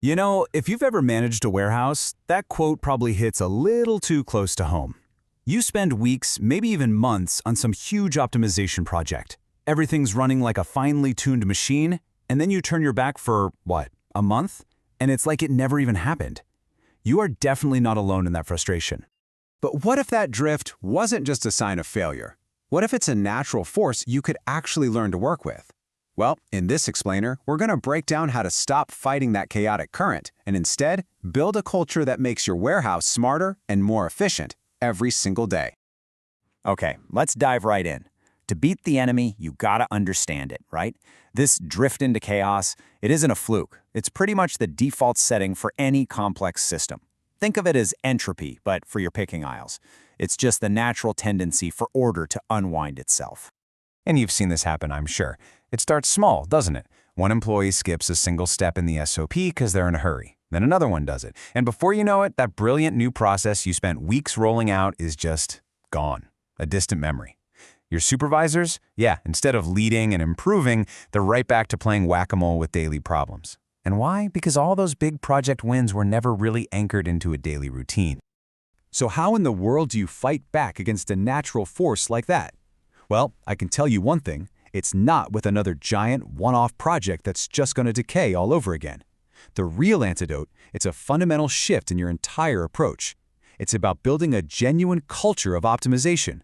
You know, if you've ever managed a warehouse, that quote probably hits a little too close to home. You spend weeks, maybe even months, on some huge optimization project. Everything's running like a finely tuned machine, and then you turn your back for, what, a month? And it's like it never even happened. You are definitely not alone in that frustration. But what if that drift wasn't just a sign of failure? What if it's a natural force you could actually learn to work with? Well, in this explainer, we're going to break down how to stop fighting that chaotic current and instead build a culture that makes your warehouse smarter and more efficient every single day. Okay, let's dive right in. To beat the enemy, you gotta understand it, right? This drift into chaos, it isn't a fluke. It's pretty much the default setting for any complex system. Think of it as entropy, but for your picking aisles. It's just the natural tendency for order to unwind itself. And you've seen this happen, I'm sure. It starts small, doesn't it? One employee skips a single step in the SOP because they're in a hurry. Then another one does it. And before you know it, that brilliant new process you spent weeks rolling out is just gone. A distant memory. Your supervisors? Yeah, instead of leading and improving, they're right back to playing whack-a-mole with daily problems. And why? Because all those big project wins were never really anchored into a daily routine. So how in the world do you fight back against a natural force like that? Well, I can tell you one thing. It's not with another giant one-off project that's just going to decay all over again. The real antidote, it's a fundamental shift in your entire approach. It's about building a genuine culture of optimization.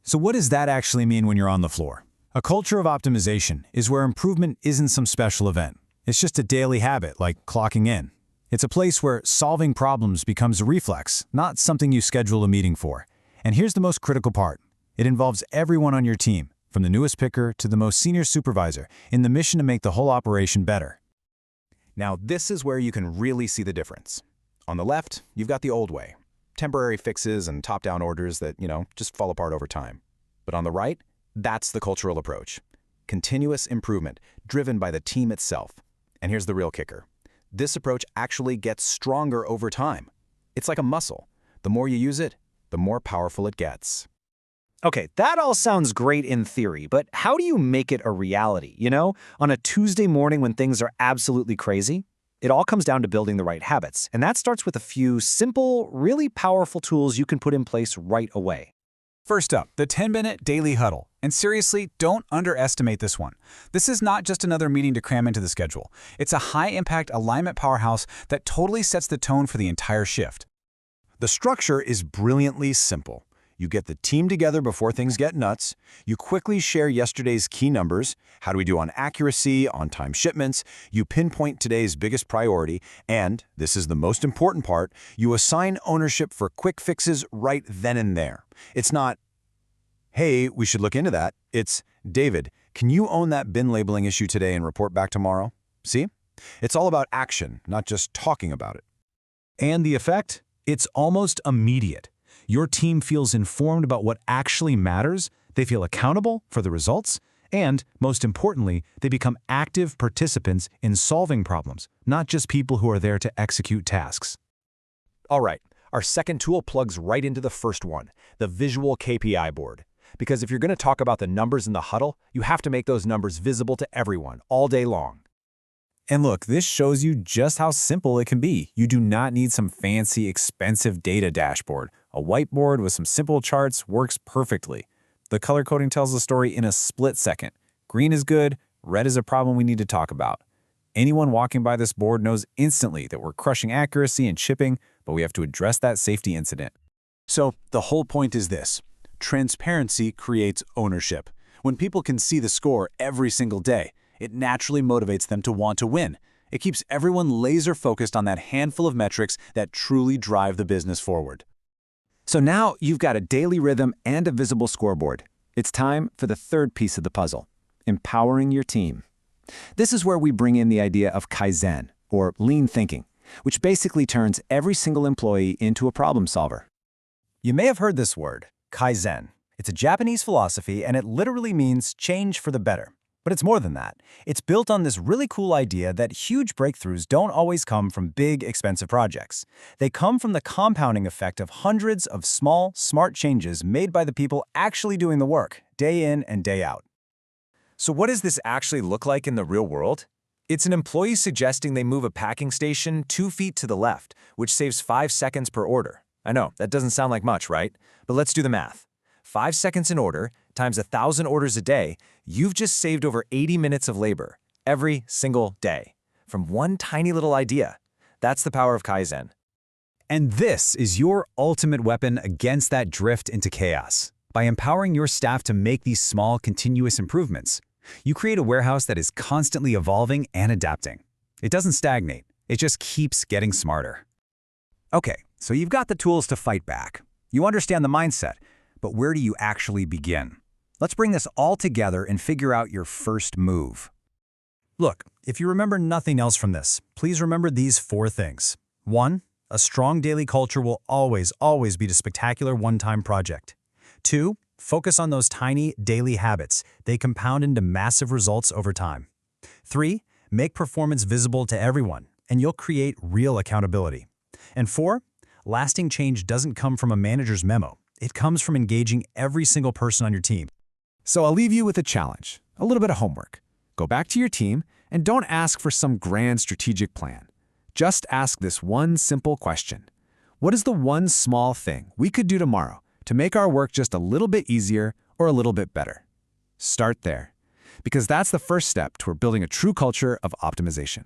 So what does that actually mean when you're on the floor? A culture of optimization is where improvement isn't some special event. It's just a daily habit, like clocking in. It's a place where solving problems becomes a reflex, not something you schedule a meeting for. And here's the most critical part. It involves everyone on your team, from the newest picker to the most senior supervisor, in the mission to make the whole operation better. Now, this is where you can really see the difference. On the left, you've got the old way. Temporary fixes and top-down orders that, just fall apart over time. But on the right, that's the cultural approach. Continuous improvement, driven by the team itself. And here's the real kicker. This approach actually gets stronger over time. It's like a muscle. The more you use it, the more powerful it gets. Okay, that all sounds great in theory, but how do you make it a reality, on a Tuesday morning when things are absolutely crazy? It all comes down to building the right habits, and that starts with a few simple, really powerful tools you can put in place right away. First up, the 10-minute daily huddle. And seriously, don't underestimate this one. This is not just another meeting to cram into the schedule. It's a high-impact alignment powerhouse that totally sets the tone for the entire shift. The structure is brilliantly simple. You get the team together before things get nuts. You quickly share yesterday's key numbers. How do we do on accuracy, on-time shipments? You pinpoint today's biggest priority. And, this is the most important part, you assign ownership for quick fixes right then and there. It's not, hey, we should look into that. It's, David, can you own that bin labeling issue today and report back tomorrow? See? It's all about action, not just talking about it. And the effect? It's almost immediate. Your team feels informed about what actually matters, they feel accountable for the results, and, most importantly, they become active participants in solving problems, not just people who are there to execute tasks. All right, our second tool plugs right into the first one, the visual KPI board. Because if you're going to talk about the numbers in the huddle, you have to make those numbers visible to everyone all day long. And look, this shows you just how simple it can be. You do not need some fancy, expensive data dashboard. A whiteboard with some simple charts works perfectly. The color coding tells the story in a split second. Green is good, red is a problem we need to talk about. Anyone walking by this board knows instantly that we're crushing accuracy and shipping, but we have to address that safety incident. So the whole point is this. Transparency creates ownership. When people can see the score every single day, it naturally motivates them to want to win. It keeps everyone laser-focused on that handful of metrics that truly drive the business forward. So now you've got a daily rhythm and a visible scoreboard. It's time for the third piece of the puzzle, empowering your team. This is where we bring in the idea of Kaizen, or lean thinking, which basically turns every single employee into a problem solver. You may have heard this word, Kaizen. It's a Japanese philosophy, and it literally means change for the better. But it's more than that. It's built on this really cool idea that huge breakthroughs don't always come from big, expensive projects. They come from the compounding effect of hundreds of small, smart changes made by the people actually doing the work, day in and day out. So what does this actually look like in the real world? It's an employee suggesting they move a packing station 2 feet to the left, which saves 5 seconds per order. I know, that doesn't sound like much, right? But let's do the math. 5 seconds an order times 1,000 orders a day, you've just saved over 80 minutes of labor every single day from one tiny little idea. That's the power of Kaizen. And this is your ultimate weapon against that drift into chaos. By empowering your staff to make these small, continuous improvements, you create a warehouse that is constantly evolving and adapting. It doesn't stagnate, it just keeps getting smarter. Okay, so you've got the tools to fight back. You understand the mindset, but where do you actually begin? Let's bring this all together and figure out your first move. Look, if you remember nothing else from this, please remember these 4 things. 1. A strong daily culture will always be a spectacular one-time project. 2. Focus on those tiny daily habits. They compound into massive results over time. 3. Make performance visible to everyone, and you'll create real accountability. And 4. Lasting change doesn't come from a manager's memo. It comes from engaging every single person on your team. So I'll leave you with a challenge, a little bit of homework. Go back to your team and don't ask for some grand strategic plan. Just ask this one simple question. What is the one small thing we could do tomorrow to make our work just a little bit easier or a little bit better? Start there, because that's the first step toward building a true culture of optimization.